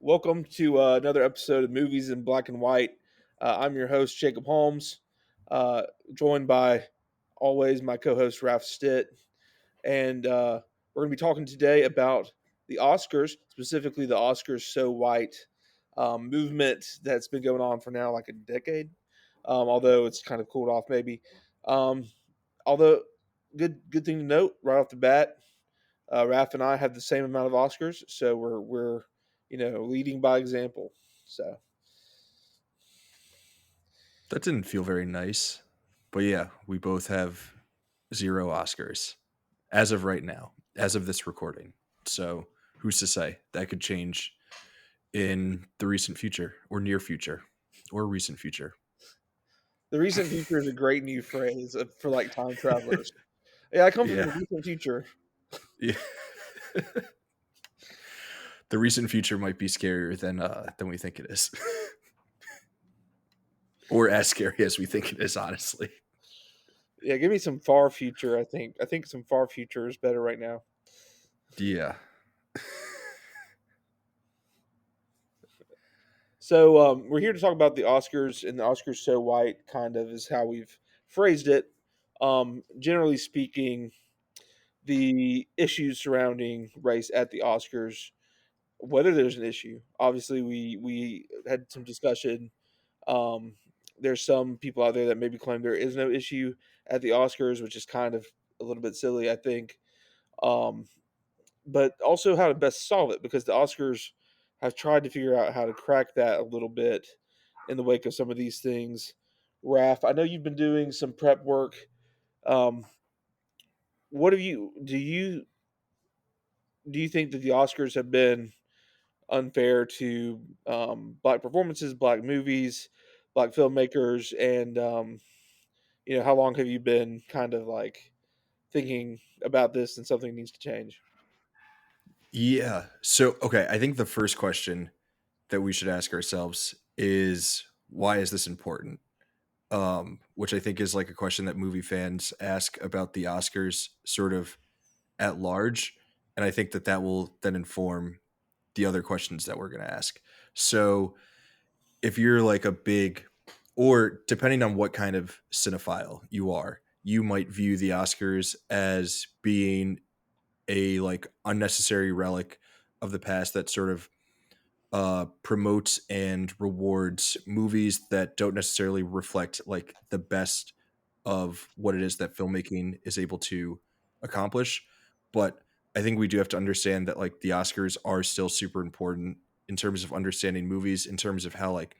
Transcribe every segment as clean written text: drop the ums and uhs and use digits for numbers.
Welcome to another episode of Movies in Black and White. I'm your host, Jacob Holmes, uh, joined by always my co host, Ralph Stitt. And we're going to be talking today about the Oscars, specifically the Oscars So White movement that's been going on for now like a decade, although it's kind of cooled off maybe. Um, although, good thing to note right off the bat, Raph and I have the same amount of Oscars, so we're leading by example. So That didn't feel very nice. But yeah, we both have zero Oscars as of right now, as of this recording. So who's to say that could change in the recent future or near future or recent future? the recent future is a great new phrase for like time travelers. Yeah, I come from the Yeah. recent future. Yeah. The recent future might be scarier than we think it is. Or as scary as we think it is, honestly. Yeah, give me some far future. I think some far future is better right now. Yeah. So we're here to talk about the Oscars, and the Oscars so white kind of is how we've phrased it. Generally speaking, the issues surrounding race at the Oscars, whether there's an issue. Obviously, we had some discussion. Um, there's some people out there that maybe claim there is no issue at the Oscars, which is kind of a little bit silly, I think. Um, but also how to best solve it, because the Oscars have tried to figure out how to crack that a little bit in the wake of some of these things. Raph, I know you've been doing some prep work. Um, what have you do you think that the Oscars have been unfair to black performances, black movies, black filmmakers, and how long have you been kind of like thinking about this and something needs to change? Yeah. So, okay, I think the first question that we should ask ourselves is why is this important? Which I think is like a question that movie fans ask about the Oscars sort of at large. And I think that that will then inform the other questions that we're going to ask. So if you're like a big, or depending on what kind of cinephile you are, you might view the Oscars as being a like unnecessary relic of the past that sort of promotes and rewards movies that don't necessarily reflect like the best of what it is that filmmaking is able to accomplish. But I think we do have to understand that like the Oscars are still super important in terms of understanding movies, in terms of how like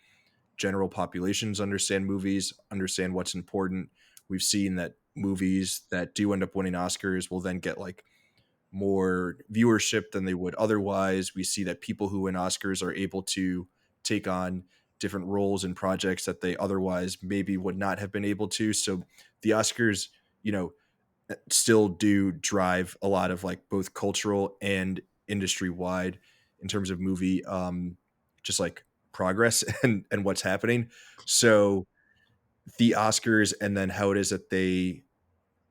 general populations understand movies, understand what's important. We've seen that movies that do end up winning Oscars will then get like more viewership than they would otherwise. We see that people who win Oscars are able to take on different roles and projects that they otherwise maybe would not have been able to. So the Oscars, you know, still do drive a lot of like both cultural and industry wide in terms of movie just like progress and what's happening. So the Oscars and then how it is that they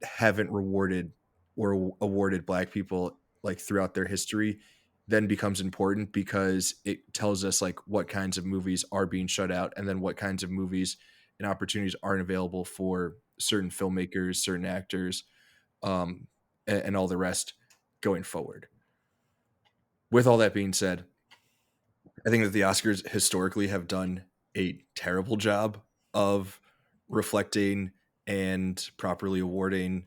haven't rewarded or awarded black people like throughout their history then becomes important because it tells us like what kinds of movies are being shut out and then what kinds of movies and opportunities aren't available for certain filmmakers, certain actors, and all the rest going forward. With all that being said, I think that the Oscars historically have done a terrible job of reflecting and properly awarding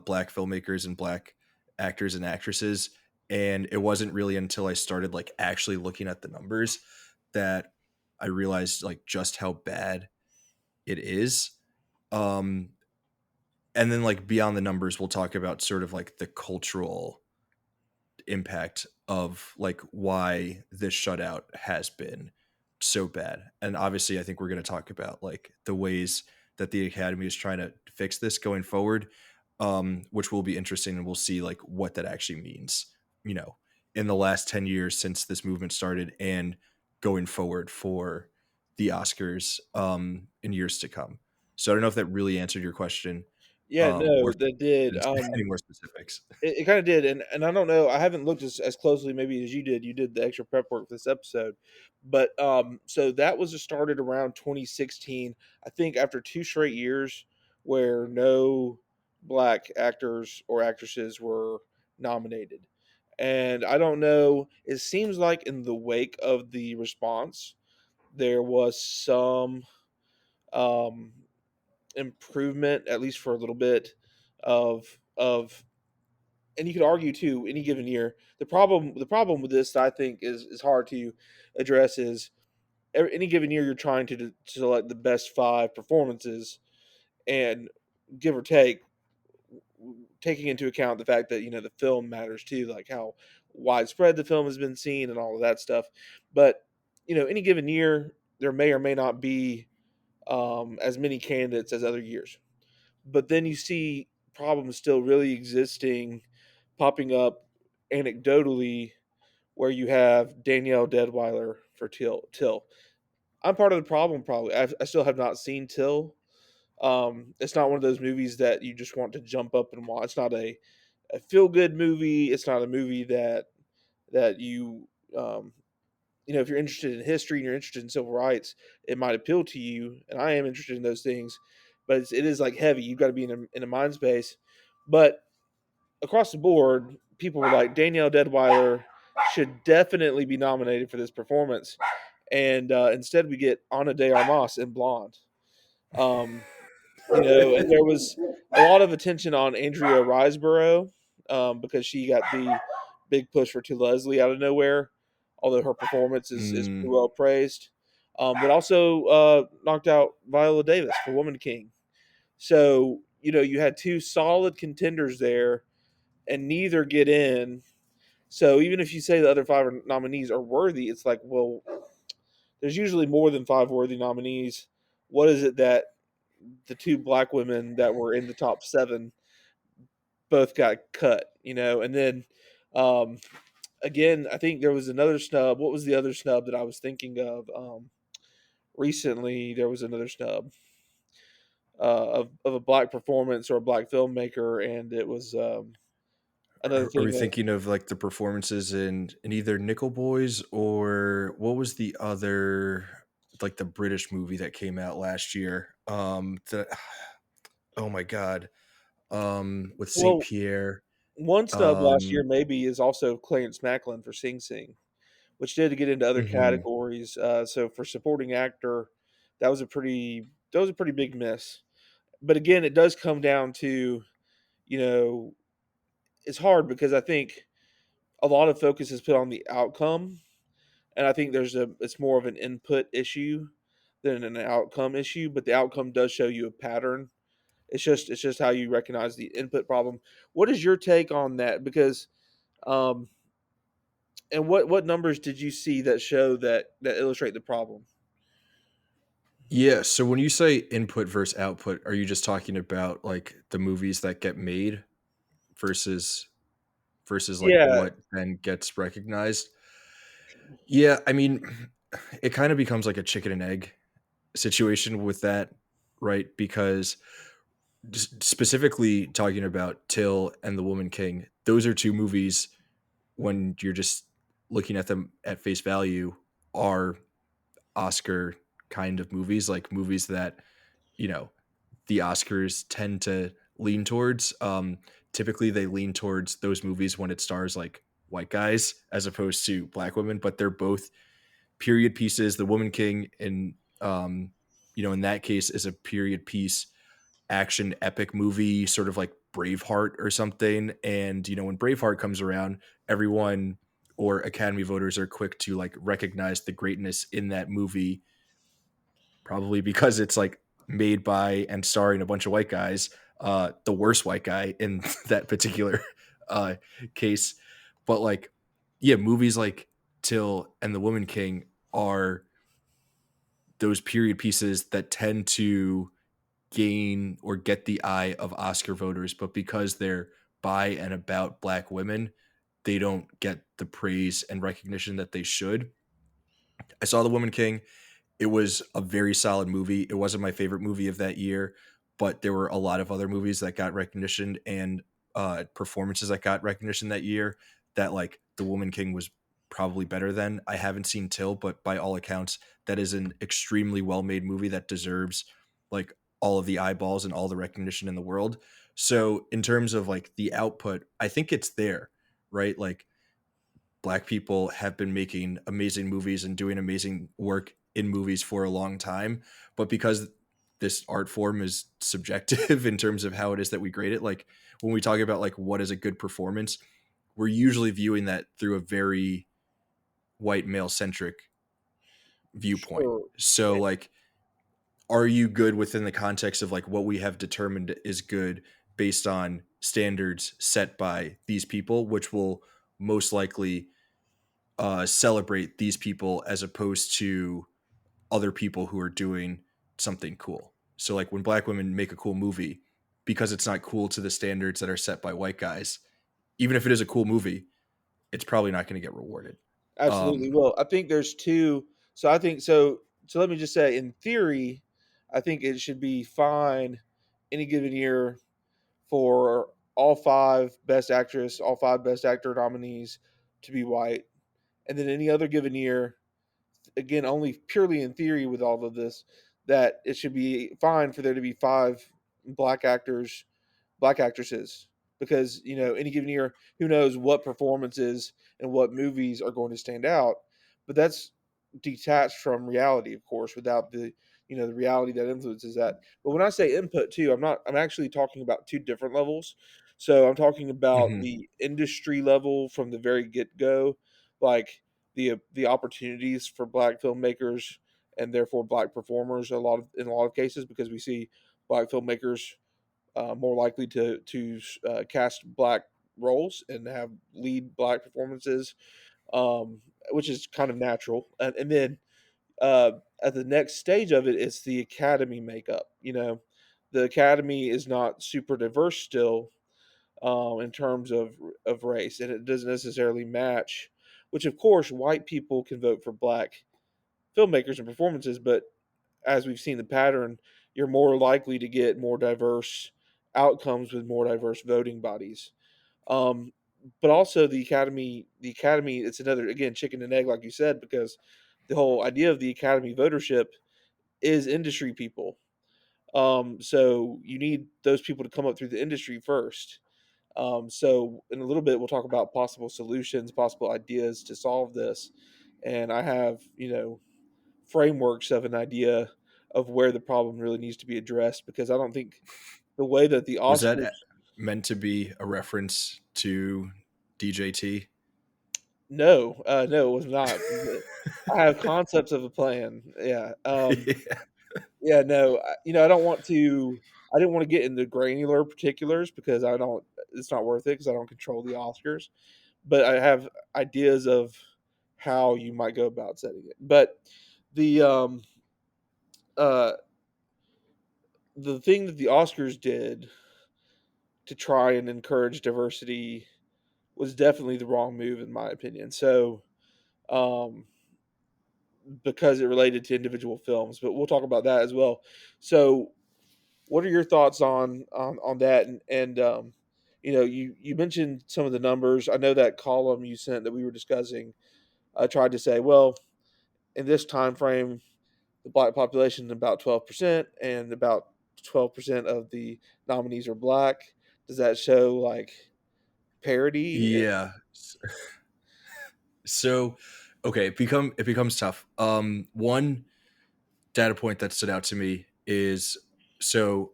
black filmmakers and black actors and actresses. And it wasn't really until I started like actually looking at the numbers that I realized like just how bad it is. Um, and then like beyond the numbers, we'll talk about sort of like the cultural impact of like why this shutout has been so bad. And obviously, I think we're going to talk about like the ways that the academy is trying to fix this going forward, which will be interesting, and we'll see like what that actually means. You know, in the last 10 years since this movement started, and going forward for the Oscars in years to come. So I don't know if that really answered your question, Yeah, Or no, that did. any more specifics? It kinda did, and I don't know, I haven't looked as closely maybe as you did the extra prep work for this episode, but, so that was just started around 2016, I think after 2 straight years where no black actors or actresses were nominated, and I don't know, it seems like in the wake of the response, there was some, um, improvement, at least for a little bit, of and you could argue too any given year. The problem with this that I think is hard to address is any given year you're trying to select the best five performances and give or take taking into account the fact that the film matters too, like how widespread the film has been seen and all of that stuff. But any given year there may or may not be as many candidates as other years. But then you see problems still really existing, popping up anecdotally, where you have Danielle Deadweiler for Till. I'm part of the problem. Probably, I still have not seen Till. It's not one of those movies that you just want to jump up and watch. It's not a feel good movie. It's not a movie that um, if you're interested in history and you're interested in civil rights, it might appeal to you. And I am interested in those things, but it is like heavy. You've got to be in a mind space. But across the board, people were like Danielle Deadweiler should definitely be nominated for this performance, and instead we get Ana de Armas in Blonde. Um, and there was a lot of attention on Andrea Riseborough because she got the big push for To Leslie out of nowhere, although her performance is pretty Mm, well praised. But also knocked out Viola Davis for Woman King. So, you had two solid contenders there, and neither get in. So even if you say the other five nominees are worthy, it's like, well, there's usually more than five worthy nominees. What is it that the two black women that were in the top seven both got cut? And then um, again, I think there was another snub. What was the other snub that I was thinking of? Recently, there was another snub of a black performance or a black filmmaker, and it was another are we thing of thinking of like the performances in either Nickel Boys, or what was the other, like the British movie that came out last year? Oh my god, with Saint well, Pierre. one snub last year Um, maybe is also Clarence Macklin for Sing Sing, which did get into other mhm. categories. So for supporting actor, that was a pretty big miss. But again, it does come down to you know it's hard because I think a lot of focus is put on the outcome, and I think it's more of an input issue than an outcome issue. But the outcome does show you a pattern. It's just how you recognize the input problem. What is your take on that? Because um, and what numbers did you see that show that illustrate the problem? Yeah, so when you say input versus output, are you just talking about like the movies that get made versus like Yeah. what then gets recognized? Yeah, I mean, it kind of becomes like a chicken and egg situation with that, right? Because just specifically talking about Till and The Woman King, those are two movies when you're just looking at them at face value are Oscar kind of movies, like movies that, you know, the Oscars tend to lean towards. Typically, they lean towards those movies when it stars like white guys as opposed to black women, but they're both period pieces. The Woman King, in that case, is a period piece action epic movie, sort of like Braveheart or something. And when Braveheart comes around, everyone or Academy voters are quick to like recognize the greatness in that movie, probably because it's like made by and starring a bunch of white guys, the worst white guy in that particular uh, case. But like, yeah, movies like Till and The Woman King are those period pieces that tend to gain or get the eye of Oscar voters, but because they're by and about black women, they don't get the praise and recognition that they should. I saw The Woman King. It was a very solid movie. It wasn't my favorite movie of that year, but there were a lot of other movies that got recognition and performances that got recognition that year that like The Woman King was probably better than. I haven't seen Till, but by all accounts, that is an extremely well made movie that deserves like all of the eyeballs and all the recognition in the world. So in terms of like the output, I think it's there, right? Like black people have been making amazing movies and doing amazing work in movies for a long time, but because this art form is subjective in terms of how it is that we grade it, like when we talk about like what is a good performance, we're usually viewing that through a very white male centric viewpoint. Sure. So like, are you good within the context of like what we have determined is good based on standards set by these people, which will most likely celebrate these people as opposed to other people who are doing something cool. So like when black women make a cool movie, because it's not cool to the standards that are set by white guys, even if it is a cool movie, it's probably not going to get rewarded. Absolutely. Um, Well, I think there's two. So I think so. So let me just say, in theory, I think it should be fine any given year for all five best actress, all five best actor nominees to be white, and then any other given year, again, only purely in theory with all of this, that it should be fine for there to be five black actors, black actresses, because any given year, who knows what performances and what movies are going to stand out, but that's detached from reality, of course, without the reality that influences that. But when I say input too, I'm actually talking about two different levels. So I'm talking about mhm. the industry level from the very get go, like the opportunities for black filmmakers and therefore black performers in a lot of cases, because we see black filmmakers more likely to cast black roles and have lead black performances, which is kind of natural. And then at the next stage of it, it's the academy makeup. The academy is not super diverse still, in terms of race, and it doesn't necessarily match. Which, of course, white people can vote for black filmmakers and performances, but as we've seen the pattern, you're more likely to get more diverse outcomes with more diverse voting bodies. Um, but also the academy, it's another, again, chicken and egg, like you said, because the whole idea of the academy votership is industry people. So you need those people to come up through the industry first. So in a little bit, we'll talk about possible solutions, possible ideas to solve this. And I have, frameworks of an idea of where the problem really needs to be addressed, because I don't think the way that the Was Oscars. that meant to be a reference to DJT? No, no, it was not. I have concepts of a plan. Yeah. Yeah. Yeah, no, I don't want to. I didn't want to get into granular particulars because I don't. It's not worth it because I don't control the Oscars. But I have ideas of how you might go about setting it. But the uh, the thing that the Oscars did to try and encourage diversity was definitely the wrong move, in my opinion. So, um, because it related to individual films, but we'll talk about that as well. So, what are your thoughts on that? And you mentioned some of the numbers. I know that column you sent that we were discussing. I tried to say, well, in this time frame, the black population is about 12%, and about 12% of the nominees are black. Does that show like parity? Yeah. So, okay, it becomes tough. One data point that stood out to me is so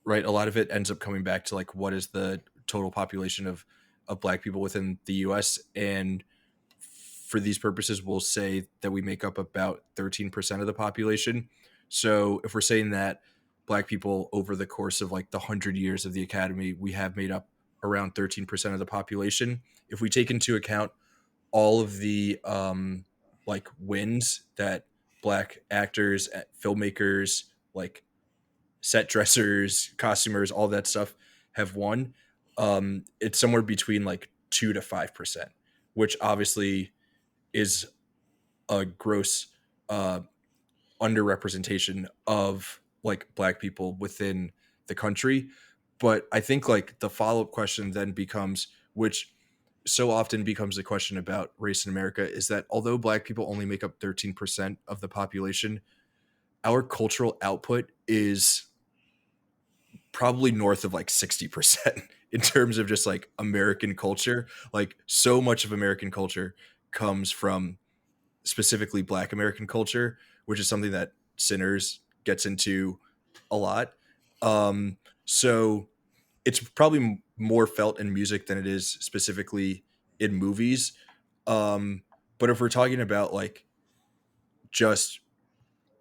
right. A lot of it ends up coming back to like what is the total population of Black people within the U.S. and for these purposes, we'll say that we make up about 13% of the population. So if we're saying that Black people over the course of like the 100 years of the academy, we have made up around 13% of the population. If we take into account all of the like wins that black actors, filmmakers, like set dressers, costumers, all that stuff have won, it's somewhere between like 2 to 5%, which obviously is a gross uh, underrepresentation of like black people within the country. But I think like the follow up question then becomes, which so often becomes the question about race in America, is that although Black people only make up 13% of the population, our cultural output is probably north of like 60% in terms of just like American culture. Like so much of American culture comes from specifically Black American culture, which is something that Sinners gets into a lot. So it's probably more felt in music than it is specifically in movies. Um, but if we're talking about like just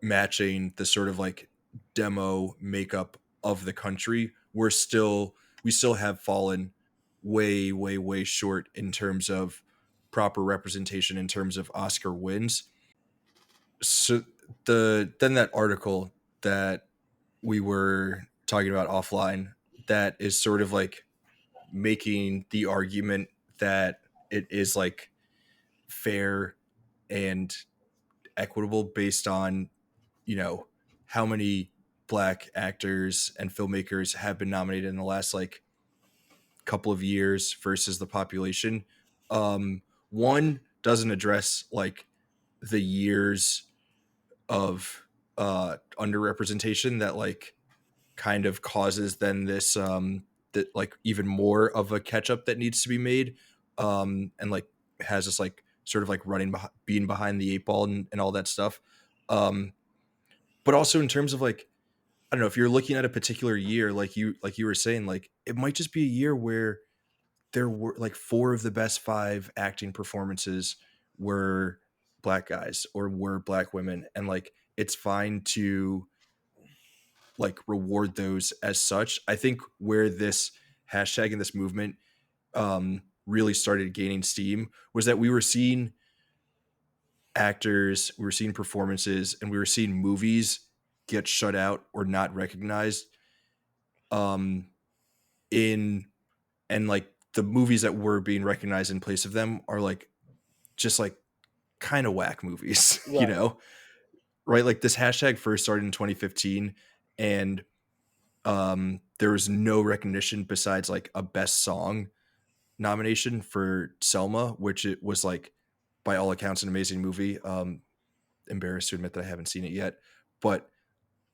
matching the sort of like demo makeup of the country, we still have fallen way, way, way short in terms of proper representation in terms of Oscar wins. So then that article that we were talking about offline, that is sort of like making the argument that it is like fair and equitable based on, you know, how many Black actors and filmmakers have been nominated in the last like couple of years versus the population. One doesn't address like the years of underrepresentation that like kind of causes then this that like even more of a catch up that needs to be made, and like has us like sort of like being behind the eight ball and all that stuff. um but also in terms of like, I don't know, if you're looking at a particular year, like you were saying, like it might just be a year where there were like four of the best five acting performances were Black guys or were Black women, and like it's fine to like reward those as such. I think where this hashtag and this movement really started gaining steam was that we were seeing actors, we were seeing performances, and we were seeing movies get shut out or not recognized, um, in and like the movies that were being recognized in place of them are like just like kind of whack movies, you Right. know, right? Like this hashtag first started in 2015, and there was no recognition besides like a best song nomination for Selma, which it was like by all accounts an amazing movie. Embarrassed to admit that I haven't seen it yet, but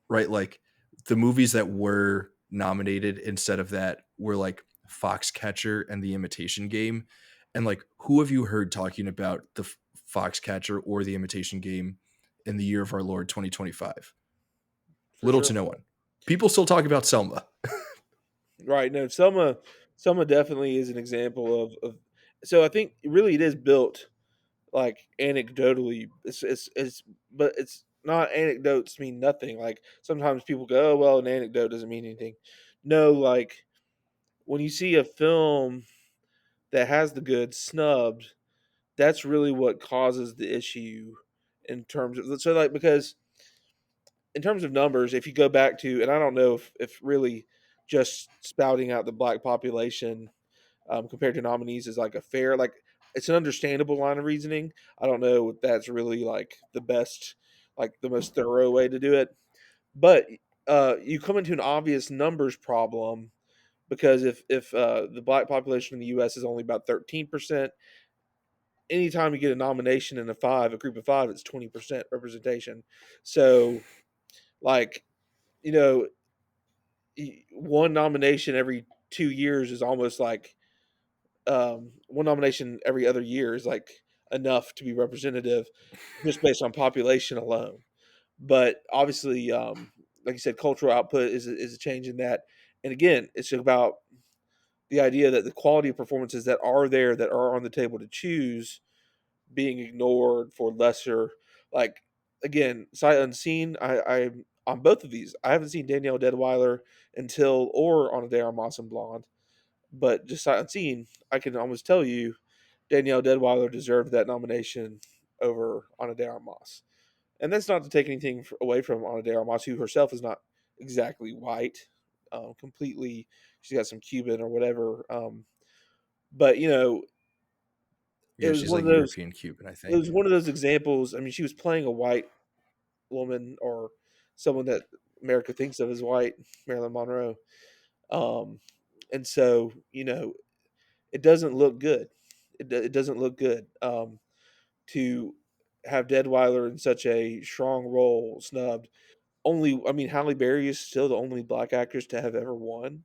right, like the movies that were nominated instead of that were like Foxcatcher and The Imitation Game. And like, who have you heard talking about the Foxcatcher or The Imitation Game in the year of our Lord 2025? For Little sure. to no one. People still talk about Selma. Right. No, Selma definitely is an example of so I think really it is built like anecdotally. It's but it's not, anecdotes mean nothing. Like sometimes people go, oh well, an anecdote doesn't mean anything. No, like when you see a film that has the good snubs, that's really what causes the issue in terms of, so like, because in terms of numbers, if you go back to, and I don't know if really just spouting out the black population compared to nominees is like a fair, like it's an understandable line of reasoning. I don't know if that's really like the best, like the most thorough way to do it. But you come into an obvious numbers problem because if the black population in the U.S. is only about 13%, anytime you get a nomination in a group of five, it's 20% representation. So like, you know, one nomination every 2 years is almost like one nomination every other year is like enough to be representative just based on population alone. But obviously, like you said, cultural output is a change in that. And again, it's about the idea that the quality of performances that are there, that are on the table to choose, being ignored for lesser. Like again, sight unseen. I on both of these, I haven't seen Danielle Deadweiler until or on a day on Moss and Blonde, but just sight unseen, I can almost tell you Danielle Deadweiler deserved that nomination over Ana de Armas. And that's not to take anything away from Ana de Armas, who herself is not exactly white, completely. She's got some Cuban or whatever. But you know, it Yeah, was she's one of like those. European Cuban, I It was think. one of those examples. I mean, she was playing a white woman or someone that America thinks of as white, Marilyn Monroe. Um, and so, it doesn't look good. It doesn't look good to have Deadweiler in such a strong role snubbed. I mean, Halle Berry is still the only black actress to have ever won.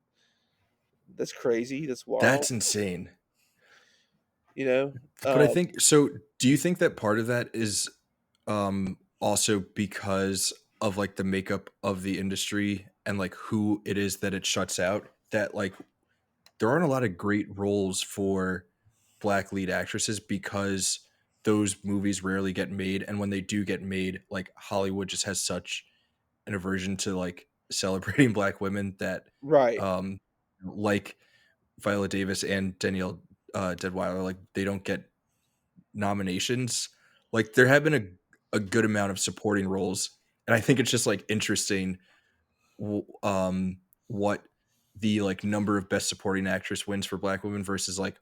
That's crazy. That's wild. That's insane. You know, But I uh, think so. Do you think that part of that is also because of like the makeup of the industry and like who it is that it shuts out? That like there aren't a lot of great roles for black lead actresses because those movies rarely get made, and when they do get made, like Hollywood just has such an aversion to like celebrating black women that right, um like Viola Davis and Danielle Deadweiler, like they don't get nominations. Like there have been a good amount of supporting roles, and I think it's just like interesting what the like number of best supporting actress wins for black women versus like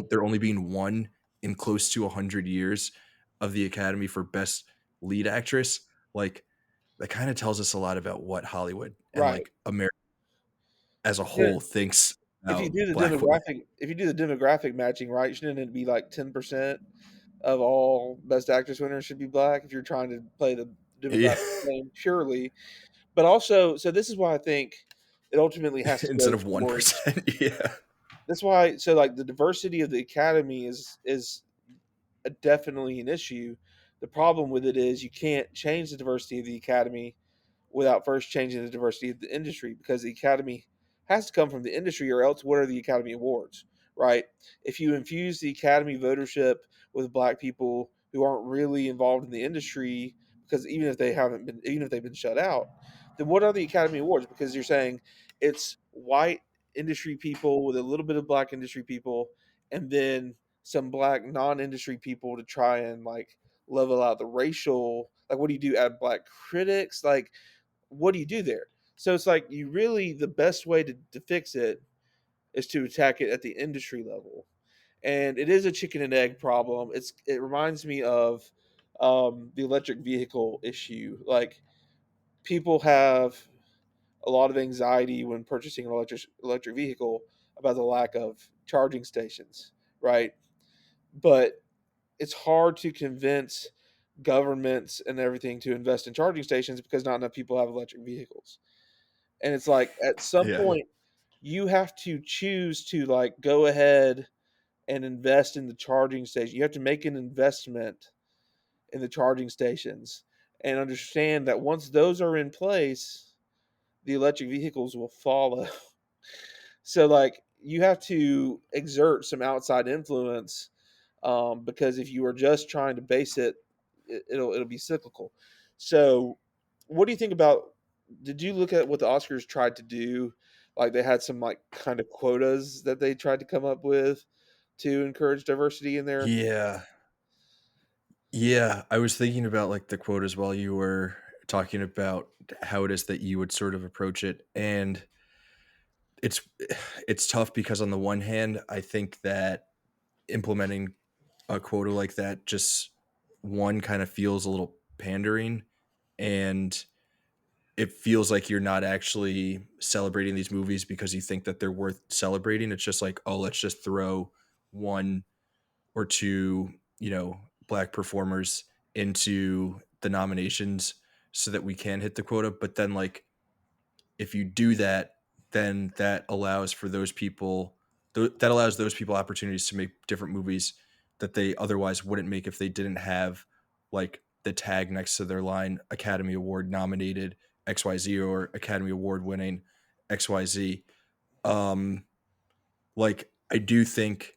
there only being one in close to 100 years of the Academy for best lead actress. Like that kind of tells us a lot about what Hollywood and right. like America as a Yeah, whole thinks if you about do the black women. demographic matching right, shouldn't it be like 10% of all Best Actress winners should be black if you're trying to play the Yeah. demographic game purely? But also, so this is why I think it ultimately has to Instead go of towards. 1%. Yeah. That's why. So like the diversity of the academy is definitely an issue. The problem with it is you can't change the diversity of the academy without first changing the diversity of the industry, because the academy has to come from the industry, or else what are the academy awards, right? If you infuse the academy votership with black people who aren't really involved in the industry, because even if they've been shut out, then what are the academy awards? Because you're saying it's white industry people with a little bit of black industry people, and then some black non-industry people to try and like level out the racial, like what do you do, add black critics, like what do you do there? So it's like you really, the best way to fix it is to attack it at the industry level. And it is a chicken and egg problem. It reminds me of the electric vehicle issue. Like people have a lot of anxiety when purchasing an electric vehicle about the lack of charging stations, right? But it's hard to convince governments and everything to invest in charging stations because not enough people have electric vehicles. And it's like at some Yeah. point you have to choose to like go ahead and invest in the charging station. You have to make an investment in the charging stations and understand that once those are in place, the electric vehicles will follow. So like you have to exert some outside influence, because if you are just trying to base it'll be cyclical. So, what do you think about? Did you look at what the Oscars tried to do? Like they had some like kind of quotas that they tried to come up with to encourage diversity in there. Yeah. Yeah, I was thinking about like the quotas while you were talking about how it is that you would sort of approach it, and it's it's tough because on the one hand, I think that implementing a quota like that just one kind of feels a little pandering, and it feels like you're not actually celebrating these movies because you think that they're worth celebrating. It's just like, oh, let's just throw one or two, black performers into the nominations so that we can hit the quota. But then, like, if you do that, then that allows for those people, that allows those people opportunities to make different movies that they otherwise wouldn't make if they didn't have like the tag next to their line Academy Award nominated XYZ or Academy Award winning XYZ. Um, like I do think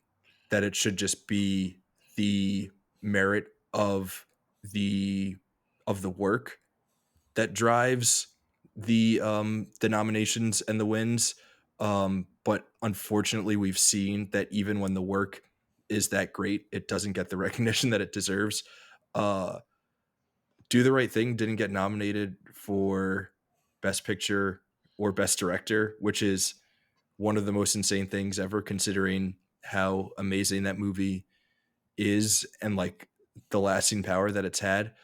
that it should just be the merit the of the work that drives the nominations and the wins. But unfortunately, we've seen that even when the work is that great, it doesn't get the recognition that it deserves. Uh, Do the Right Thing didn't get nominated for Best Picture or Best Director, which is one of the most insane things ever, considering how amazing that movie is and like the lasting power that it's had.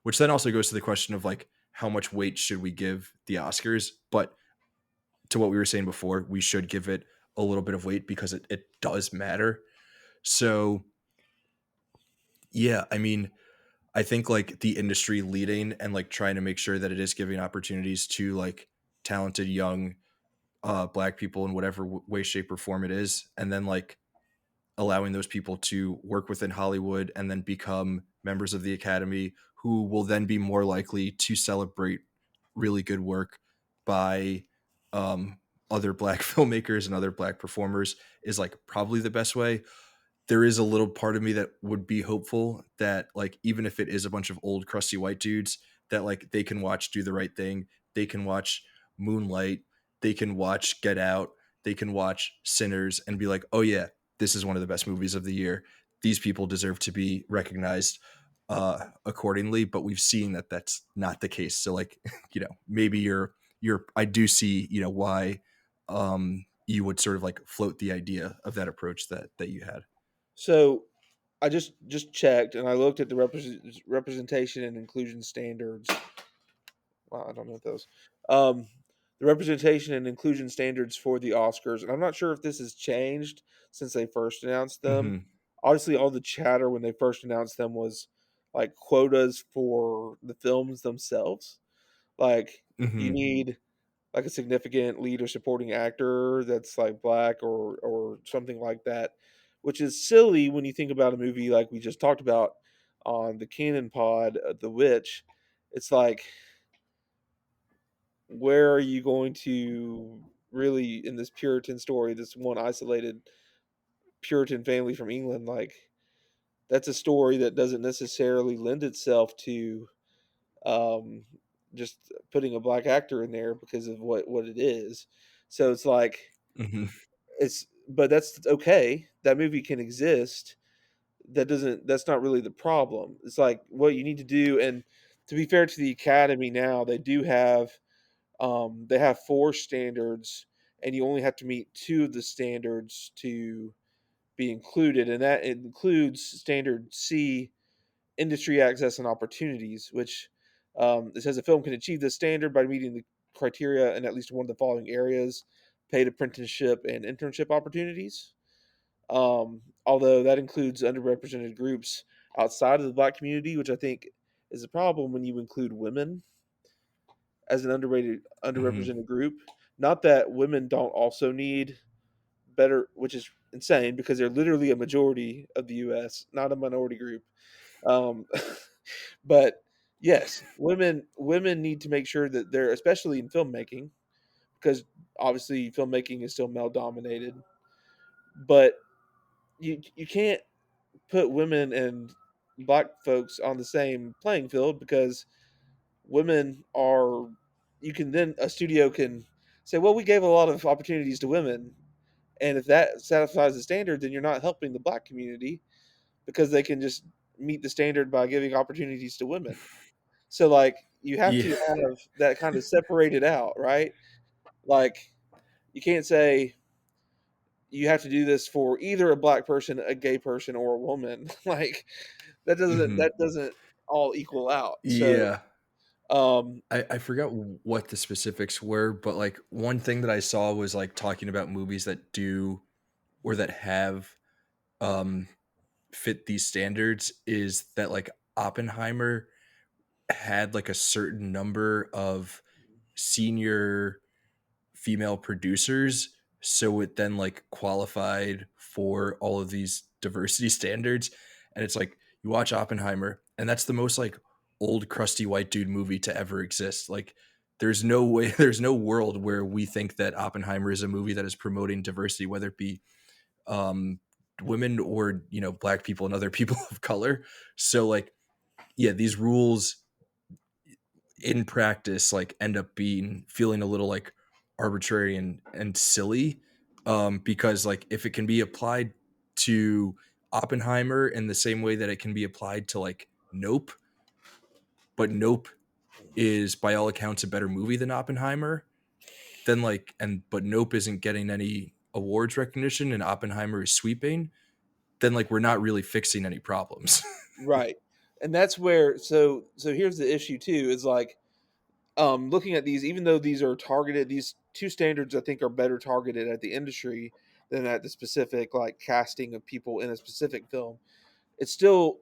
Which then also goes to the question of like how much weight should we give the Oscars, but to what we were saying before, we should give it a little bit of weight because it does matter. So yeah, I mean, I think like the industry leading and like trying to make sure that it is giving opportunities to like talented young black people in whatever way, shape, or form it is, and then like allowing those people to work within Hollywood and then become members of the Academy, who will then be more likely to celebrate really good work by um, other black filmmakers and other black performers, is like probably the best way. There is a little part of me that would be hopeful that like even if it is a bunch of old crusty white dudes, that like they can watch Do the Right Thing, they can watch Moonlight, they can watch Get Out, they can watch Sinners and be like, oh yeah, this is one of the best movies of the year, these people deserve to be recognized accordingly. But we've seen that that's not the case. So like maybe you're I do see why you would sort of like float the idea of that approach that you had. So I just checked and I looked at the representation and inclusion standards. Wow, I don't know what those. Um, the representation and inclusion standards for the Oscars, and I'm not sure if this has changed since they first announced them. Mhm. Obviously, all the chatter when they first announced them was like quotas for the films themselves. Like you Mhm. need like a significant lead or supporting actor that's like black or something like that, which is silly when you think about a movie like we just talked about on the Canon Pod, The Witch. It's like where are you going to really in this Puritan story, this one isolated Puritan family from England, like that's a story that doesn't necessarily lend itself to um, just putting a black actor in there because of what it is. So it's like Mhm. but that's okay. That movie can exist. That's not really the problem. It's like what you need to do, and to be fair to the Academy now, they have four standards, and you only have to meet two of the standards to be included, and that includes standard C, industry access and opportunities, which it says a film can achieve this standard by meeting the criteria in at least one of the following areas: paid apprenticeship and internship opportunities. Although that includes underrepresented groups outside of the black community, which I think is a problem when you include women as an Mhm. underrepresented group. Not that women don't also need better, which is insane because they're literally a majority of the U.S., not a minority group. Um, but yes, women need to make sure that they're, especially in filmmaking, because obviously filmmaking is still male dominated. But you can't put women and black folks on the same playing field because women are you can then a studio can say, well, we gave a lot of opportunities to women, and if that satisfies the standard, then you're not helping the black community because they can just meet the standard by giving opportunities to women. So like you have Yeah. to have that kind of separated out, right? Like you can't say you have to do this for either a black person, a gay person, or a woman. Like Mhm. that doesn't all equal out. So Yeah. um I forgot what the specifics were, but like one thing that I saw was like talking about movies that do or that have um fit these standards, is that like Oppenheimer had like a certain number of senior female producers, so it then like qualified for all of these diversity standards. And it's like you watch Oppenheimer and that's the most like old crusty white dude movie to ever exist. Like there's no way there's no world where we think that Oppenheimer is a movie that is promoting diversity, whether it be um women or black people and other people of color. So like yeah, these rules in practice like end up being feeling a little like arbitrary and silly, because like if it can be applied to Oppenheimer in the same way that it can be applied to like Nope, but Nope is by all accounts a better movie than Oppenheimer, then like and but Nope isn't getting any awards recognition and Oppenheimer is sweeping, then like we're not really fixing any problems. right. And that's where so here's the issue too is like looking at these, even though these are targeted, these two standards I think are better targeted at the industry than at the specific like casting of people in a specific film. It's still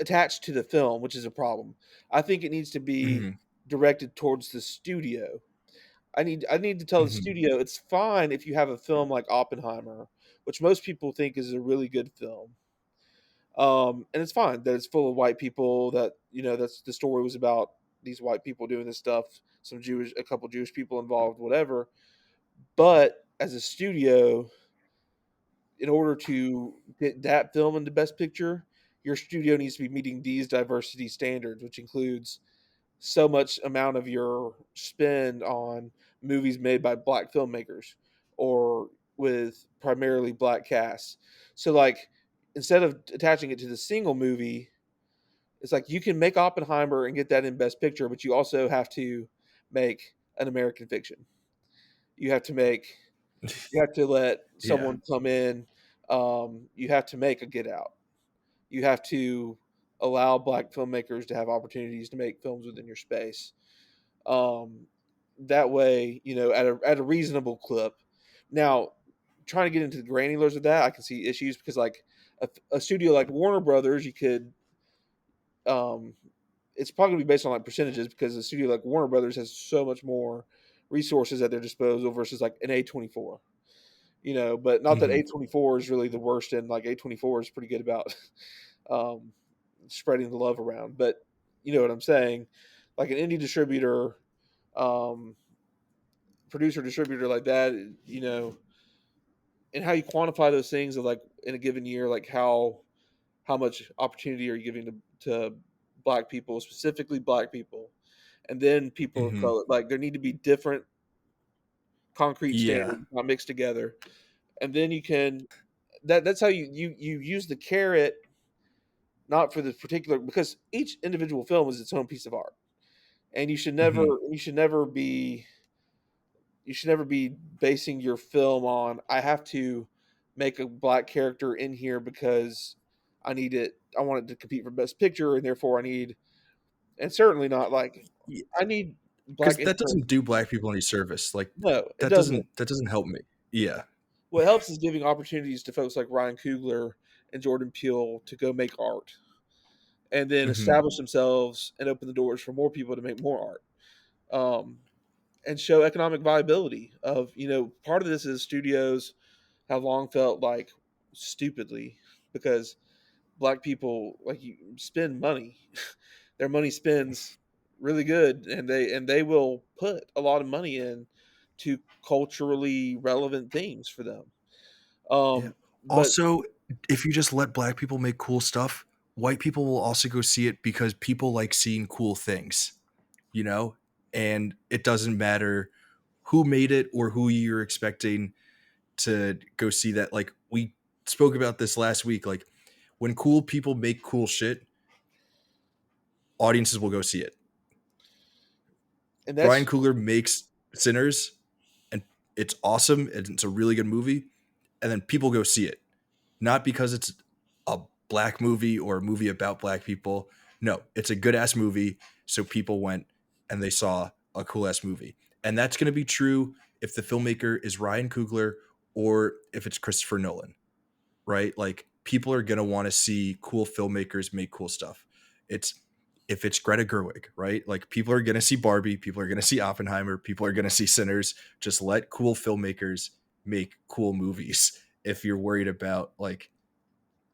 attached to the film, which is a problem. I think it needs to be Mhm. directed towards the studio. I need to tell the Mhm. studio it's fine if you have a film like Oppenheimer, which most people think is a really good film. And it's fine that it's full of white people. That that's the story was about these white people doing this stuff. A couple Jewish people involved, whatever. But as a studio, in order to get that film into Best Picture, your studio needs to be meeting these diversity standards, which includes so much amount of your spend on movies made by black filmmakers or with primarily black casts. So like instead of attaching it to the single movie, it's like you can make Oppenheimer and get that in Best Picture, but you also have to make an American Fiction. You have to make you have to let Yeah. someone come in. You have to make a Get Out. You have to allow black filmmakers to have opportunities to make films within your space. Um, that way, at a reasonable clip. Now, trying to get into the granulars of that, I can see issues because like a studio like Warner Brothers, you could um, it's probably gonna be based on like percentages because a studio like Warner Brothers has so much more resources at their disposal versus like an A24. But not that Mhm. A24 is really the worst, and like A24 is pretty good about um, spreading the love around. But you know what I'm saying? Like an indie distributor, um, producer distributor like that, and how you quantify those things of like in a given year, like how much opportunity are you giving to black people, specifically black people, and then people of Mhm. color. Like there need to be different concrete Yeah. standards not mixed together, and then you can that's how you use the carrot not for the particular because each individual film is its own piece of art, and Mhm. you should never be basing your film on I have to make a black character in here because I want it to compete for best picture and therefore I need and certainly not like I need black Because that interest. doesn't do black people any service, like, No, it doesn't. that doesn't help me. Yeah. What helps is giving opportunities to folks like Ryan Coogler and Jordan Peele to go make art and then Mhm. establish themselves and open the doors for more people to make more art. And show economic viability of part of this is studios have long felt like stupidly because black people like you spend money their money spends really good and they will put a lot of money in to culturally relevant themes for them Yeah. but Also, if you just let black people make cool stuff, white people will also go see it because people like seeing cool things, you know? And it doesn't matter who made it or who you're expecting to go see that. Like, we spoke about this last week. Like, when cool people make cool shit, audiences will go see it. and Ryan that's Coogler makes Sinners, and it's awesome, and it's a really good movie, and then people go see it. Not because it's a black movie or a movie about black people. No, it's a good ass movie. So people went and they saw a cool ass movie. And that's going to be true if the filmmaker is Ryan Coogler or if it's Christopher Nolan, right? Like people are going to want to see cool filmmakers make cool stuff. It's if it's Greta Gerwig, right? Like people are going to see Barbie, people are going to see Oppenheimer, people are going to see Sinners. Just let cool filmmakers make cool movies if you're worried about like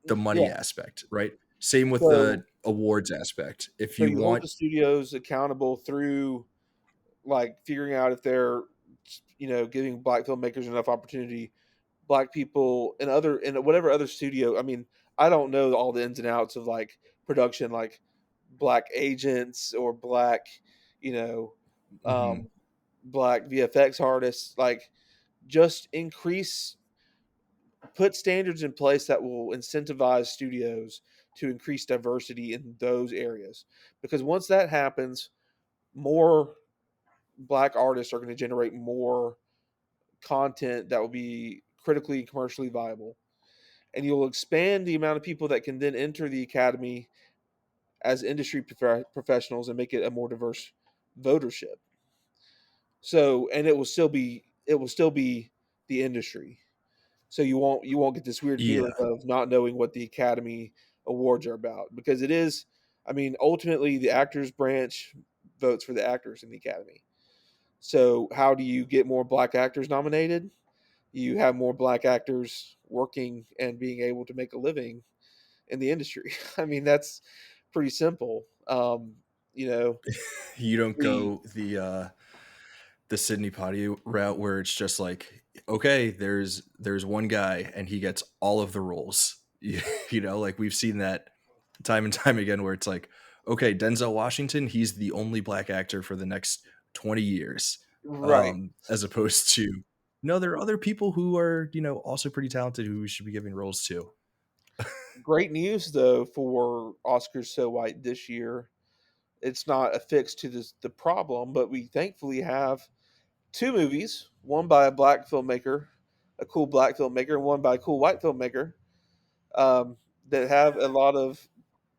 the money yeah aspect, right? Same with so the awards aspect. If so you you hold want the studios accountable through like figuring out if they're giving black filmmakers enough opportunity black people and other and whatever other studio. I mean, I don't know all the ins and outs of like production, like black agents or black, you know, mhm, um, black VFX artists. Like, just put standards in place that will incentivize studios to increase diversity in those areas. Because once that happens, more black artists are going to generate more content that will be critically and commercially viable and you'll expand the amount of people that can then enter the academy as industry professionals and make it a more diverse votership. So, and it will still be the industry. So you won't get this weird feeling Yeah. of not knowing what the Academy Awards are about, because it is. I mean, ultimately, the actors branch votes for the actors in the Academy. So, how do you get more black actors nominated? You have more black actors working and being able to make a living in the industry. I mean, that's pretty simple. You know, You don't the go the Sydney Potty route where it's just like, okay, there's one guy and he gets all of the roles. You know, like we've seen that time and time again where it's like, okay, Denzel Washington, he's the only black actor for the next 20 years. right. As opposed to no, there are other people who are, also pretty talented who we should be giving roles to. Great news though for Oscars So White this year. It's not a fix to the problem, but we thankfully have two movies, one by a black filmmaker, a cool black filmmaker, and one by a cool white filmmaker, um, that have a lot of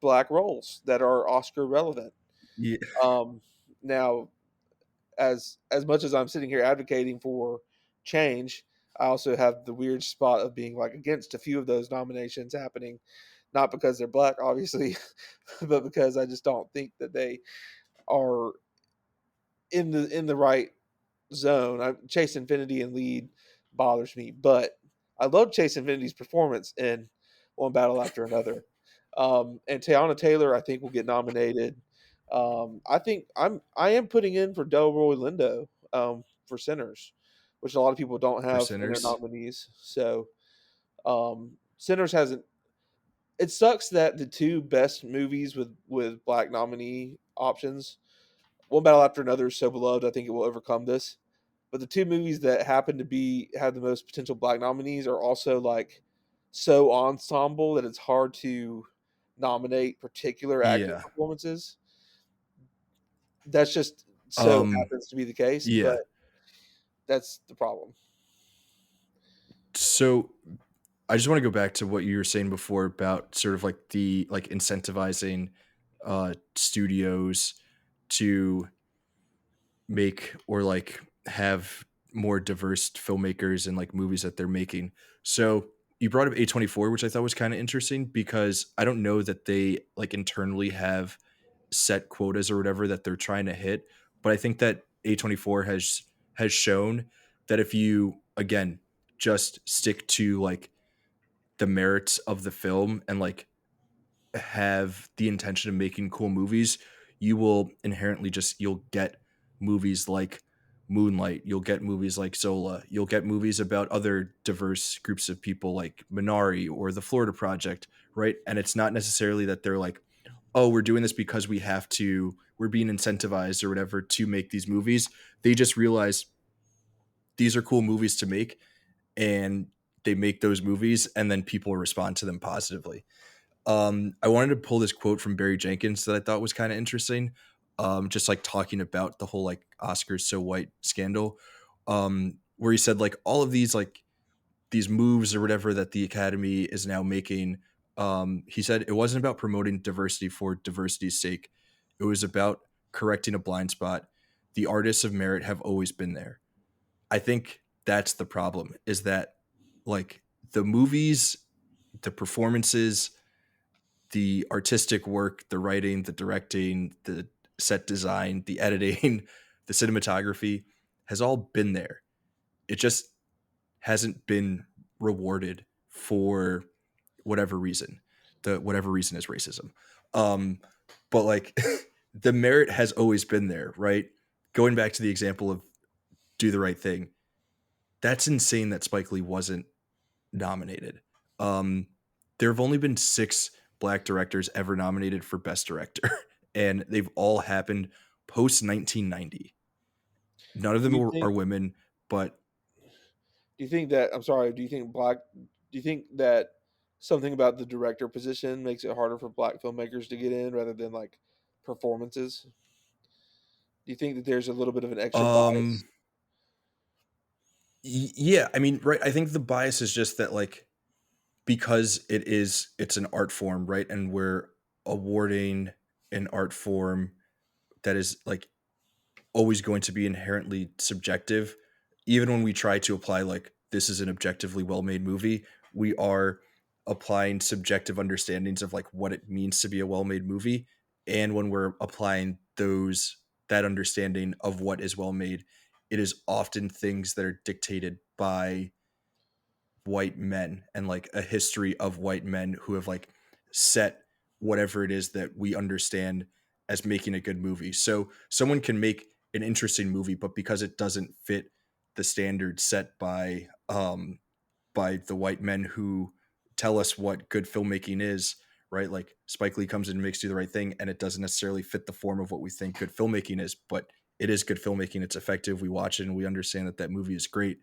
black roles that are Oscar relevant. Yeah. Um, Now, as much as I'm sitting here advocating for change, I also have the weird spot of being like against a few of those nominations happening, not because they're black, obviously, but because I just don't think that they are in the right zone. Chase Infinity and Lead bothers me, but I love Chase Infinity's performance in One Battle After Another. And Teyana Taylor, I think, will get nominated. I am putting in for Delroy Lindo, for Sinners, which a lot of people don't For have in their Sinners. nominees. So Sinners hasn't. It sucks that the two best movies with black nominee options, One Battle After Another, is so beloved. I think it will overcome this. But the two movies that happen to be have the most potential black nominees are also like so ensemble that it's hard to nominate particular acting Yeah. performances. That's just so Um happens to be the case, but yeah. that's the problem. So I just want to go back to what you were saying before about sort of like the like incentivizing studios to make or like have more diverse filmmakers and like movies that they're making. So you brought up A24, which I thought was kind of interesting because I don't know that they like internally have set quotas or whatever that they're trying to hit, but I think that A24 has shown that if you again just stick to like the merits of the film and like have the intention of making cool movies, you will inherently just you'll get movies like Moonlight, you'll get movies like Zola, you'll get movies about other diverse groups of people like Minari or the Florida Project, right? And it's not necessarily that they're like, oh, we're doing this because we're being incentivized or whatever to make these movies. They just realize these are cool movies to make and they make those movies and then people respond to them positively. I wanted to pull this quote from Barry Jenkins that I thought was kind of interesting. Just like talking about the whole like Oscars so white scandal, where he said like all of these like these moves or whatever that the Academy is now making. He said it wasn't about promoting diversity for diversity's sake. It was about correcting a blind spot. The artists of merit have always been there. I think that's the problem. Is that like the movies, the performances, the artistic work, the writing, the directing, the set design, the editing, the cinematography has all been there. It just hasn't been rewarded for whatever reason. The whatever reason is racism. Um, but like the merit has always been there, right? Going back to the example of Do the Right Thing, that's insane that Spike Lee wasn't nominated. Um, there have only been 6 black directors ever nominated for Best Director, and they've all happened post 1990. None of Do them you are think? women, but Do you think that? I'm sorry. Do you think black? Do you think that something about the director position makes it harder for black filmmakers to get in rather than like performances? Do you think that there's a little bit of an extra um, bias? yeah, I mean, right. I think the bias is just that, like, because it's an art form, right, and we're awarding an art form that is like always going to be inherently subjective. Even when we try to apply, like, this is an objectively well made movie, we are applying subjective understandings of like what it means to be a well made movie. And when we're applying that understanding of what is well made, it is often things that are dictated by white men and like a history of white men who have like set whatever it is that we understand as making a good movie. So someone can make an interesting movie, but because it doesn't fit the standards set by the white men who tell us what good filmmaking is, right? Like Spike Lee comes in and makes Do the Right Thing, and it doesn't necessarily fit the form of what we think good filmmaking is, but it is good filmmaking. It's effective. We watch it and we understand that that movie is great.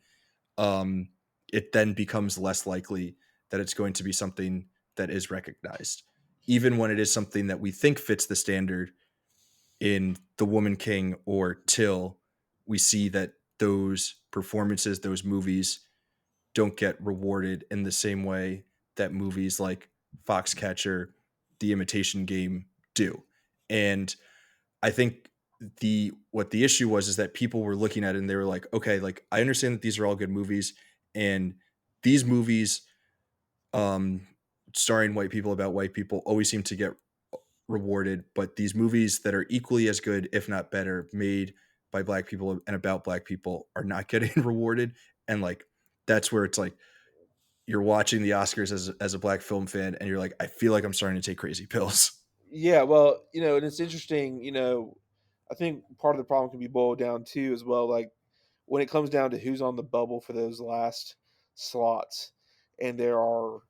um, it then becomes less likely that it's going to be something that is recognized. Even when it is something that we think fits the standard in The Woman King or Till, we see that those performances, those movies don't get rewarded in the same way that movies like Foxcatcher, The Imitation Game do. And I think the issue was is that people were looking at it and they were like, okay, like I understand that these are all good movies, and these movies um starring white people about white people always seem to get rewarded, but these movies that are equally as good, if not better, made by black people and about black people are not getting rewarded. And like that's where it's like you're watching the Oscars as a black film fan and you're like, I feel like I'm starting to take crazy pills. Yeah, well, and it's interesting, I think part of the problem can be boiled down too as well, like when it comes down to who's on the bubble for those last slots, and there are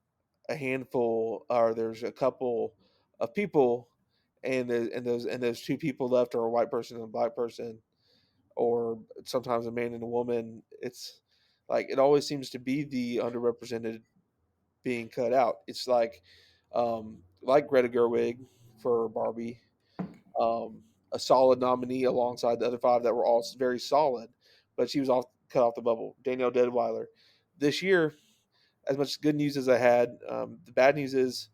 a handful, or there's a couple of people, and those two people left are a white person and a black person, or sometimes a man and a woman. It's like it always seems to be the underrepresented being cut out. It's like Greta Gerwig for Barbie, a solid nominee alongside the other five that were all very solid, but she was cut off the bubble. Danielle Deadweiler. This year, as much good news as I had, the bad news is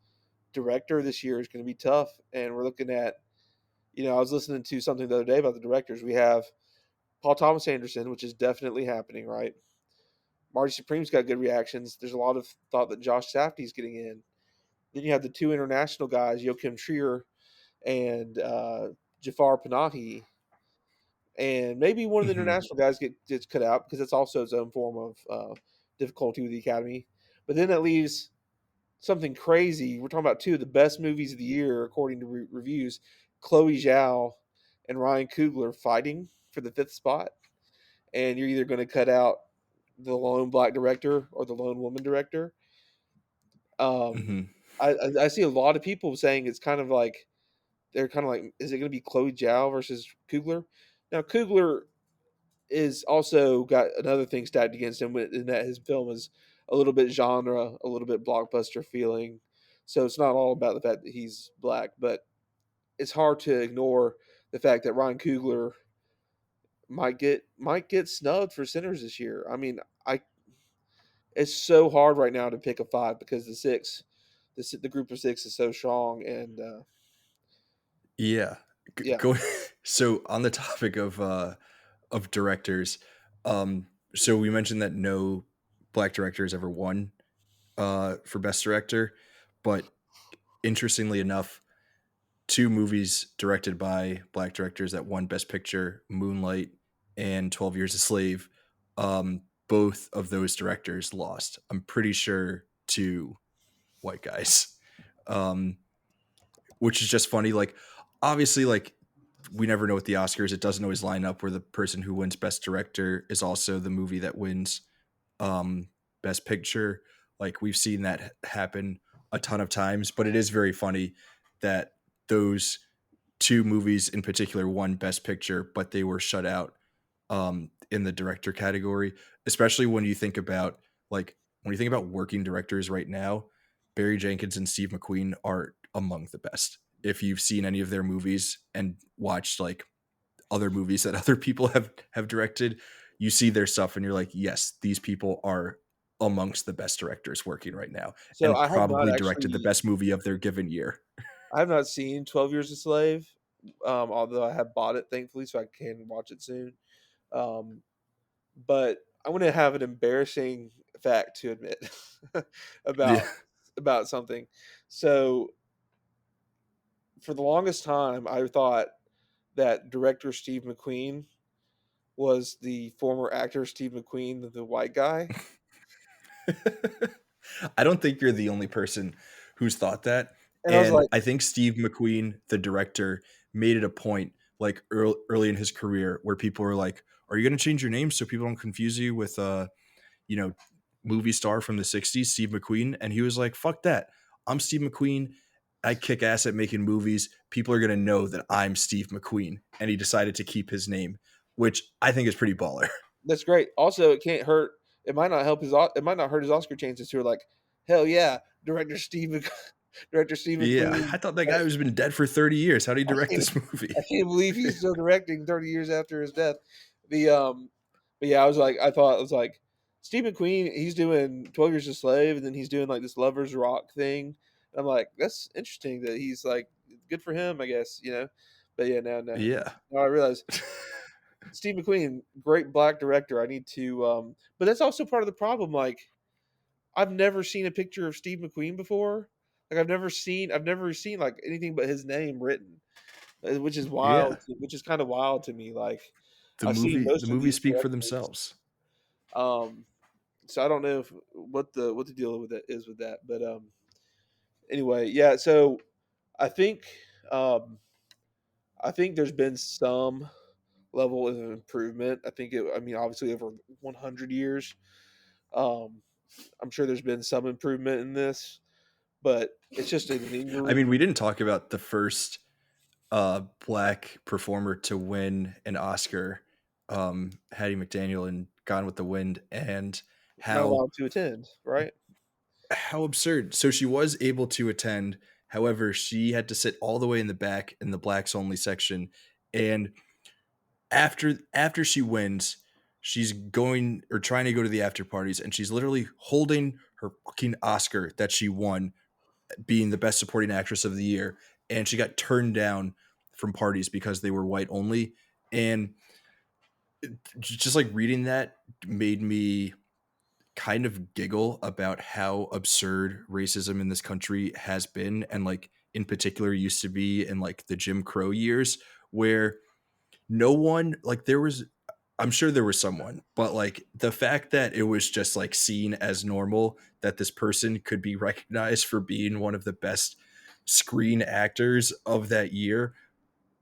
director this year is going to be tough, and we're looking at. I was listening to something the other day about the directors. We have Paul Thomas Anderson, which is definitely happening, right? Marty Supreme's got good reactions. There's a lot of thought that Josh Safdie's getting in. Then you have the two international guys, Joachim Trier and Jafar Panahi, and maybe one of the Mhm. international guys gets cut out because it's also its own form of difficulty with the Academy. But then that leaves something crazy. We're talking about two of the best movies of the year according to reviews: Chloe Zhao and Ryan Coogler fighting for the fifth spot, and you're either going to cut out the lone black director or the lone woman director. Um, Mhm. I see a lot of people saying it's kind of like they're kind of like, is it going to be Chloe Zhao versus Coogler? Now Coogler is also got another thing stacked against him in that his film is a little bit genre, a little bit blockbuster feeling. So it's not all about the fact that he's black, but it's hard to ignore the fact that Ryan Coogler might get snubbed for Sinners this year. I mean, I it's so hard right now to pick a five because the group of six is so strong, and Yeah. yeah. Go so on the topic of directors, so we mentioned that no black director has ever won for best director, but interestingly enough, two movies directed by black directors that won best picture, Moonlight and 12 Years a Slave, both of those directors lost. I'm pretty sure to white guys. Um, which is just funny. Like, obviously, like we never know with the Oscars. It doesn't always line up where the person who wins Best Director is also the movie that wins um, Best Picture. Like we've seen that happen a ton of times, but it is very funny that those two movies in particular won Best Picture, but they were shut out in the director category. Especially when you think about working directors right now, Barry Jenkins and Steve McQueen are among the best. If you've seen any of their movies and watched like other movies that other people have directed, you see their stuff and you're like, yes, these people are amongst the best directors working right now So and I have not probably directed the actually best movie of their given year. I have not seen 12 Years a Slave. although I have bought it thankfully, so I can watch it soon. Um, but I'm gonna have an embarrassing fact to admit Yeah. about something. So for the longest time, I thought that director Steve McQueen was the former actor Steve McQueen, the white guy, I don't think you're the only person who's thought that. and I was And like, I think Steve McQueen, the director, made it a point like early in his career where people were like, "Are you going to change your name so people don't confuse you with you know, movie star from the 60s, Steve McQueen?" And he was like, "Fuck that. I'm Steve McQueen. I kick ass at making movies. People are going to know that I'm Steve McQueen." And he decided to keep his name, which I think is pretty baller. "That's great." Also, it can't hurt. It might not help his. It might not hurt his Oscar chances. Who are like, "Hell yeah, director Steve, director Steve Yeah, McQueen." I thought that guy was been dead for 30 years. How do you I direct can't this movie? I can't believe he's still directing 30 years after his death. The but yeah, I thought, I was like, Steve McQueen, he's doing 12 Years a Slave, and then he's doing like this Lovers Rock thing. And I'm like, that's interesting that he's like, good for him, I guess, you know. But yeah, Yeah. now I realize Steve McQueen, great black director. I need to but that's also part of the problem. Like, I've never seen a picture of Steve McQueen before. Like I've never seen like anything but his name written, which is Yeah. wild. Which is kind of wild to me. Like The I've seen movie the most of movies these speak for directors, themselves. um, so I don't know if what the deal with that is with that. But anyway, yeah. So I think um, I think there's been some level of improvement. I think it. I mean, obviously over 100 years, um, I'm sure there's been some improvement in this, but it's just a I mean, we lingering. didn't talk about the first black performer to win an Oscar, Hattie McDaniel in Gone with the Wind, and Not how allowed to attend, right? absurd. So she was able to attend, however, she had to sit all the way in the back in the blacks only section. And after she wins, she's going or trying to go to the after parties, and she's literally holding her fucking Oscar that she won, being the best supporting actress of the year, and she got turned down from parties because they were white only. And just like reading that made me kind of giggle about how absurd racism in this country has been, and like in particular used to be in like the Jim Crow years, where no one, like, there was, I'm sure there was someone, but like the fact that it was just like seen as normal that this person could be recognized for being one of the best screen actors of that year,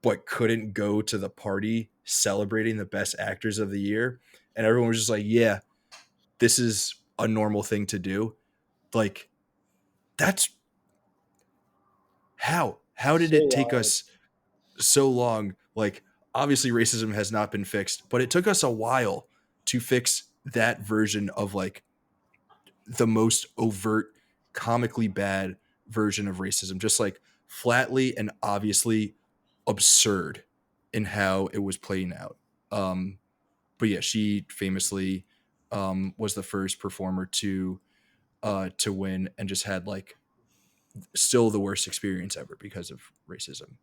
but couldn't go to the party celebrating the best actors of the year. And everyone was just like, yeah, this is a normal thing to do. Like, that's how did So it take wild. us so long? Like, obviously racism has not been fixed, but it took us a while to fix that version of like the most overt, comically bad version of racism, just like flatly and obviously absurd in how it was playing out. But yeah, she famously was the first performer to win, and just had like still the worst experience ever because of racism.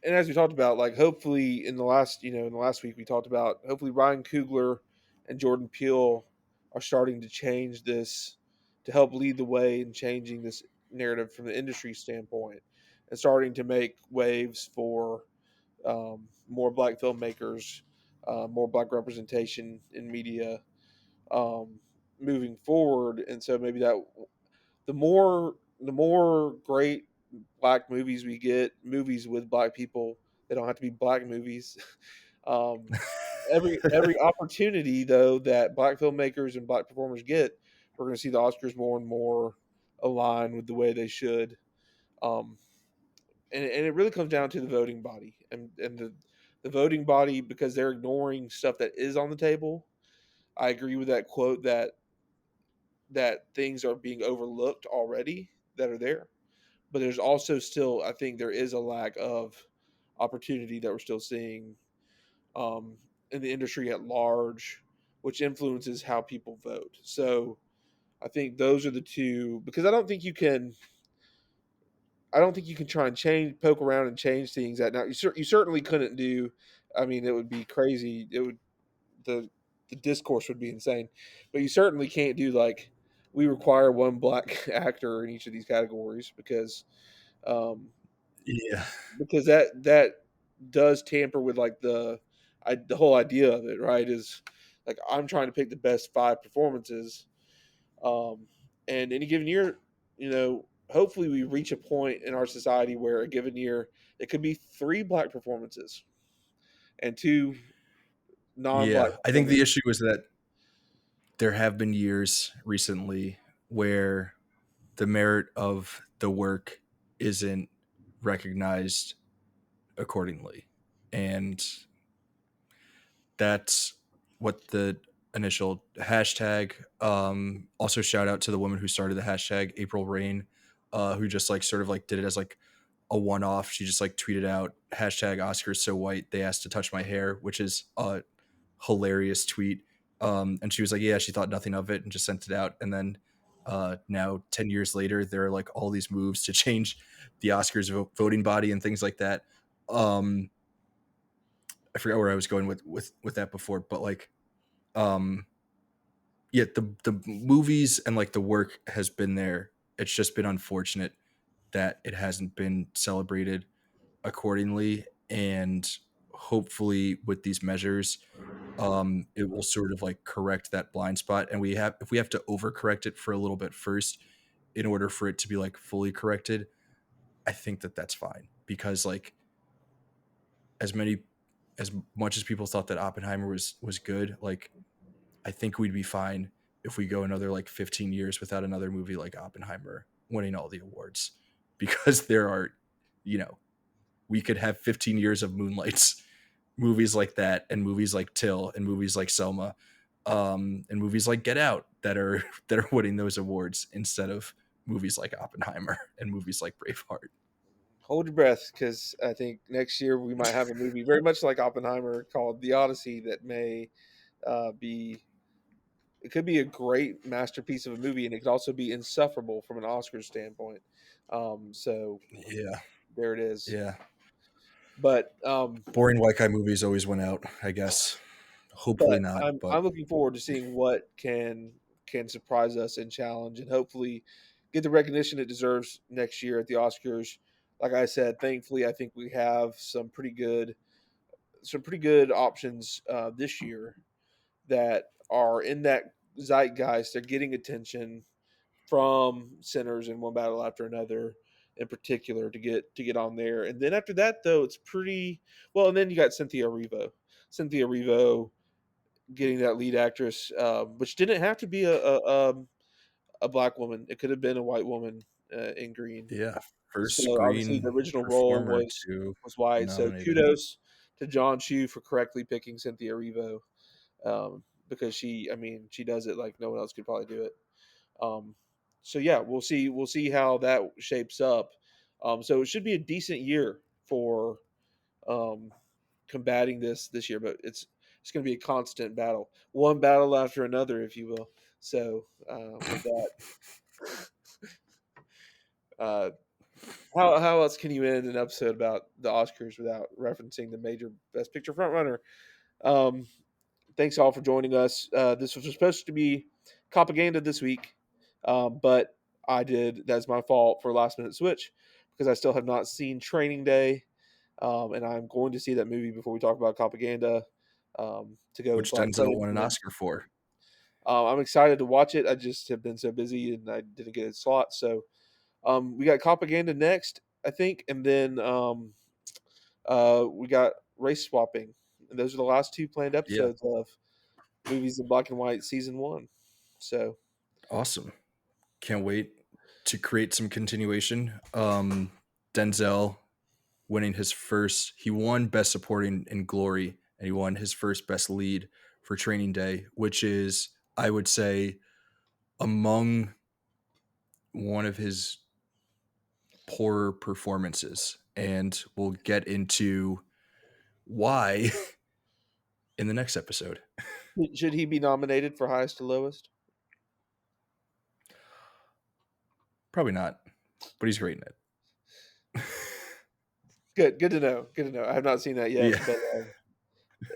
And as we talked about, like hopefully in the last, in the last week we talked about, hopefully Ryan Coogler and Jordan Peele are starting to change this, to help lead the way in changing this narrative from the industry standpoint, and starting to make waves for more black filmmakers, more black representation in media, um, moving forward. And so maybe that the more great black movies we get, movies with black people, they don't have to be black movies. um, every opportunity though that black filmmakers and black performers get, we're going to see the Oscars more and more align with the way they should. Um, and it really comes down to the voting body, and the voting body, because they're ignoring stuff that is on the table. I agree with that quote that things are being overlooked already that are there, but there's also still, I think there is a lack of opportunity that we're still seeing, um, in the industry at large, which influences how people vote. So I think those are the two, because I don't think you can. I don't think you can try and poke around and change things that now you certainly couldn't do. I mean, it would be crazy. It would the the discourse would be insane, but you certainly can't do like we require one black actor in each of these categories um, Yeah. because that does tamper with like the whole idea of it, right? Is like I'm trying to pick the best five performances, and any given year, hopefully we reach a point in our society where a given year it could be three black performances and two non-black Yeah. I think the performances. issue is that there have been years recently where the merit of the work isn't recognized accordingly. And that's what the initial hashtag, also shout out to the woman who started the hashtag, April Rain, who just like sort of like did it as like a one-off. She just like tweeted out hashtag Oscars so white they asked to touch my hair, which is a hilarious tweet. And she was like, yeah, she thought nothing of it and just sent it out. And then now 10 years later, there are like all these moves to change the Oscars voting body and things like that. um I forgot where I was going with that before, but like, um, yeah, the movies and like the work has been there. It's just been unfortunate that it hasn't been celebrated accordingly, and hopefully with these measures, it will sort of like correct that blind spot. And if we have to overcorrect it for a little bit first in order for it to be like fully corrected, I think that that's fine because like as many as much as people thought that Oppenheimer was good, like I think we'd be fine if we go another like 15 years without another movie like Oppenheimer winning all the awards because there are, you know, we could have 15 years of Moonlights, movies like that, and movies like Till, and movies like Selma, and movies like Get Out that are that are winning those awards instead of movies like Oppenheimer and movies like Braveheart. Hold your breath, because I think next year we might have a movie very much like Oppenheimer called The Odyssey that may be. It could be a great masterpiece of a movie, and it could also be insufferable from an Oscar standpoint. So Yeah, there it is. yeah. But Boring white guy movies always win out, I guess. Hopefully but not, but I'm looking forward to seeing what can surprise us and challenge, and hopefully get the recognition it deserves next year at the Oscars. Like I said, thankfully, I think we have some pretty good options this year that are in that zeitgeist. They're getting attention from Sinners and One Battle After Another, in particular, to get on there. And then after that, though, it's pretty well. And then you got Cynthia Erivo getting that lead actress, which didn't have to be a black woman. It could have been a white woman in green. yeah, first So obviously the screen original role performer was to was white. So nominated. kudos to John Chu for correctly picking Cynthia Erivo, because I mean, she does it like no one else could probably do it. Um, so yeah, we'll see how that shapes up. So it should be a decent year for um, combating this year, but it's going to be a constant battle, one battle after another, if you will. So with that, uh, how else can you end an episode about the Oscars without referencing the major Best Picture frontrunner? Um, Thanks all for joining us. This was supposed to be propaganda this week, but that's my fault for last minute switch because I still have not seen Training Day, and I'm going to see that movie before we talk about propaganda, to go with Which Black Denzel won an Klansman. Oscar for. I'm excited to watch it. I just have been so busy and I didn't get a slot. So we got propaganda next, I think, and then we got race swapping. And those are the last two planned Yeah, episodes of Movies in Black and White season one. So awesome. Can't wait to create some continuation. Denzel winning his first, he won Best Supporting in Glory, and he won his first Best Lead for Training Day, which is, I would say, among one of his poorer performances. And we'll get into why in the next episode. should he be nominated for highest to lowest? Probably not, but he's great in it. Good to know. Good to know. I have not seen that yet, Yeah, but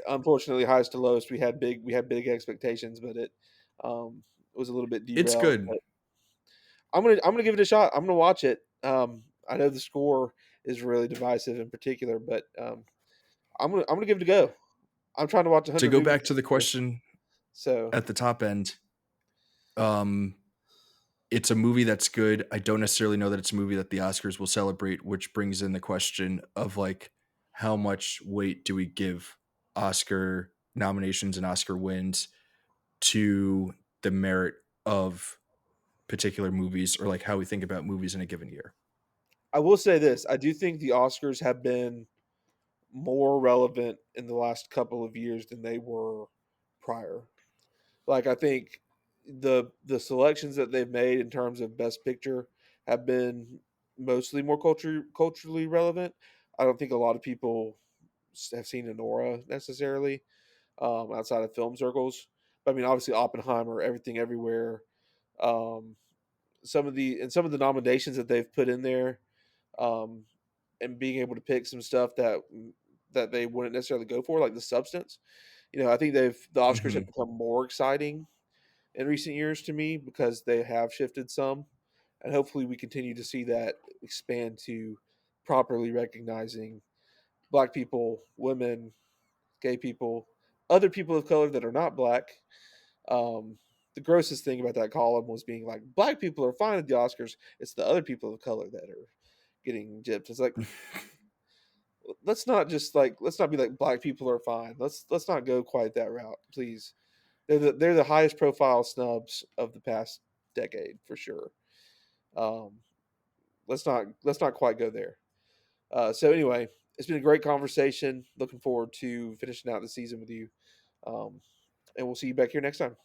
unfortunately, highest to lowest, we had big expectations, but it was a little bit it's derailed. good. But I'm gonna give it a shot. I'm gonna watch it. I know the score is really divisive in particular, but I'm gonna give it a go. I'm trying to watch To 100 go movies back to this the year, question so at the top end, um, it's a movie that's good. I don't necessarily know that it's a movie that the Oscars will celebrate, which brings in the question of like how much weight do we give Oscar nominations and Oscar wins to the merit of particular movies or like how we think about movies in a given year. I will say this: I do think the Oscars have been more relevant in the last couple of years than they were prior. Like I think the selections that they've made in terms of best picture have been mostly more culturally relevant. I don't think a lot of people have seen Anora necessarily outside of film circles. But I mean, obviously Oppenheimer, Everything Everywhere, um, some of the nominations that they've put in there, um, and being able to pick some stuff that they wouldn't necessarily go for, like the substance. I think the Oscars have Mhm. become more exciting in recent years to me because they have shifted some, and hopefully we continue to see that expand to properly recognizing black people, women, gay people, other people of color that are not black. Um, the grossest thing about that column was being like, black people are fine at the Oscars. It's the other people of color that are getting gypped. It's like, let's not be like black people are fine. Let's not go quite that route, please. They're the highest profile snubs of the past decade for sure. Um, let's not quite go there. So anyway, it's been a great conversation. Looking forward to finishing out the season with you, um, and we'll see you back here next time.